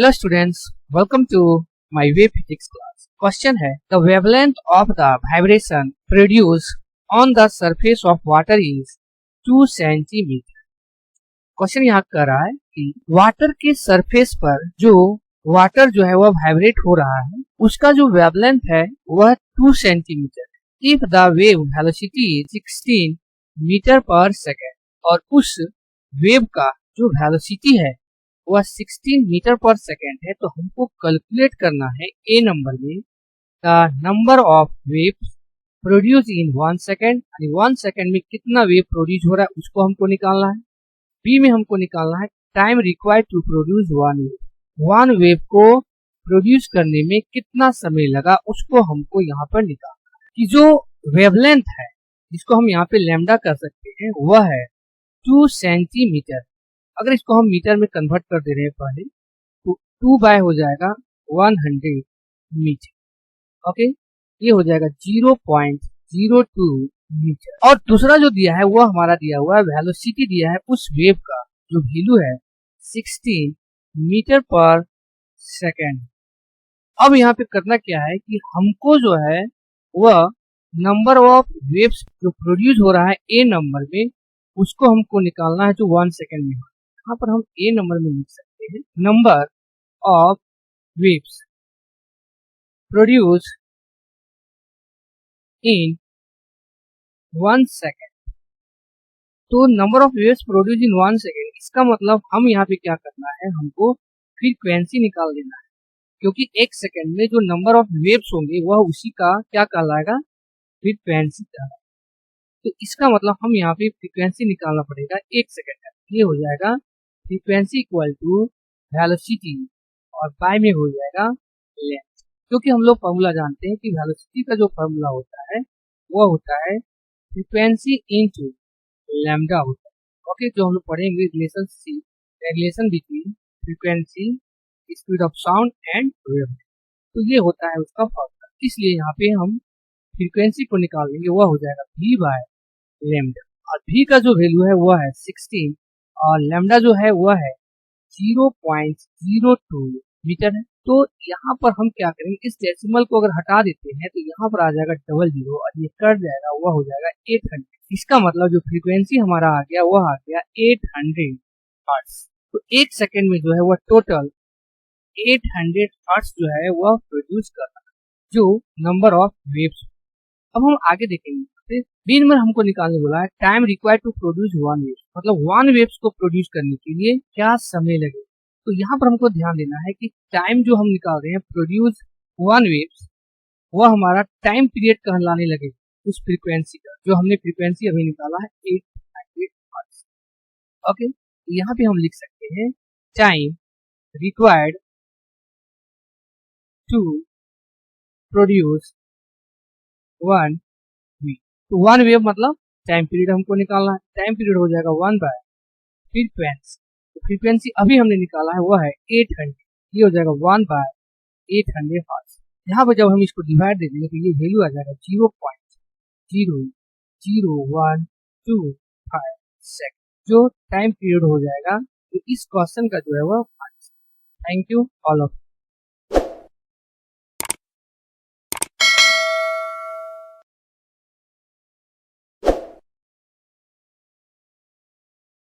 Hello students, welcome to my wave physics class. Question है the wavelength of the vibration produced on the surface of water is 2 centimeter. Question यहाँ कर रहा है कि water के surface पर जो वाटर जो है वह वाइब्रेट हो रहा है उसका जो वेवलेंथ है वह 2 सेंटीमीटर है। If the wave velocity is 16 metre per second और उस वेव का जो वेलोसिटी है वह 16 मीटर पर सेकेंड है, तो हमको कैलकुलेट करना है ए नंबर में the number of waves produce in 1 second, 1 second में कितना वेव प्रोड्यूस हो रहा है उसको हमको निकालना है। बी में हमको निकालना है time required to produce one wave को प्रोड्यूस करने में कितना समय लगा उसको हमको यहाँ पर निकालना है। कि जो वेवलेंथ है जिसको हम यहाँ पे लैम्डा कर सकते हैं वह है 2 सेंटीमीटर। अगर इसको हम मीटर में कन्वर्ट कर दे रहे हैं पहले तो 2 बाय हो जाएगा 100 मीटर। ओके, ये हो जाएगा 0.02 मीटर। और दूसरा जो दिया है वो हमारा दिया हुआ है वेलोसिटी दिया है उस वेव का जो वैल्यू है 16 मीटर पर सेकेंड। अब यहाँ पे करना क्या है कि हमको जो है वह नंबर ऑफ वेव्स जो प्रोड्यूस हो रहा है ए नंबर में उसको हमको निकालना है जो 1 सेकेंड में। यहाँ पर हम ए नंबर में लिख सकते हैं number of waves produce in 1 second. तो number of waves produce in 1 second इसका मतलब हम यहाँ पे क्या करना है, हमको फ्रीक्वेंसी निकाल देना है, क्योंकि 1 सेकेंड में जो नंबर ऑफ वेव्स होंगे वह उसी का क्या कहलाएगा, फ्रीक्वेंसी कहलाएगा। तो इसका मतलब हम यहाँ पे फ्रीक्वेंसी निकालना पड़ेगा 1 सेकेंड का। ये हो जाएगा फ्रीक्वेंसी इक्वल टू वेलोसिटी और बाय में हो जाएगा लेंथ, क्योंकि हम लोग फॉर्मूला जानते हैं कि वेलोसिटी का जो फॉर्मूला होता है वो होता है फ्रीक्वेंसी इनटू लैम्डा होता है। ओके, जो हम लोग पढ़ेंगे relation between frequency, speed of sound and wave. तो ये होता है उसका फॉर्मूला, इसलिए यहाँ पे हम फ्रीक्वेंसी को निकाल लेंगे, वह हो जाएगा v बाय लैम्डा। और v का जो वैल्यू है वह है 16 और लैम्डा जो है वह है 0.02 मीटर है। तो यहाँ पर हम क्या करेंगे, इस डेसिमल को अगर हटा देते हैं तो यहाँ पर आ जाएगा 00 और ये कट जाएगा, वह हो जाएगा 800। इसका मतलब जो फ्रीक्वेंसी हमारा आ गया वह आ गया 800 हर्ट्ज। तो 1 सेकेंड में जो है वह टोटल 800 हर्ट्ज जो है वह प्रोड्यूस कर रहा है जो नंबर ऑफ वेव्स। अब हम आगे देखेंगे बी नंबर हमको निकालने बोला है time required to produce 1 wave, मतलब 1 वेव्स को प्रोड्यूस करने के लिए क्या समय लगे। तो यहाँ पर हमको ध्यान देना है कि टाइम जो हम निकाल रहे हैं प्रोड्यूस 1 वेव्स वह हमारा टाइम पीरियड कहलाने लगे उस फ्रीक्वेंसी का, जो हमने फ्रीक्वेंसी अभी निकाला है 800 हर्ट्ज। ओके, यहाँ पे हम लिख सकते हैं time required to produce 1 wave. तो 1 वेव मतलब टाइम पीरियड हमको निकालना है, टाइम पीरियड हो जाएगा 1 बाय फ्रीक्वेंसी। तो फ्रीक्वेंसी अभी हमने निकाला है वह है 800, ये हो जाएगा 1 बाय 800 हर्ट्ज। यहाँ पर जब हम इसको डिवाइड दे देंगे तो ये वैल्यू आ जाएगा 0.00125 सेकंड, जो टाइम पीरियड हो जाएगा। तो इस क्वेश्चन का जो है वह। Thank you all of.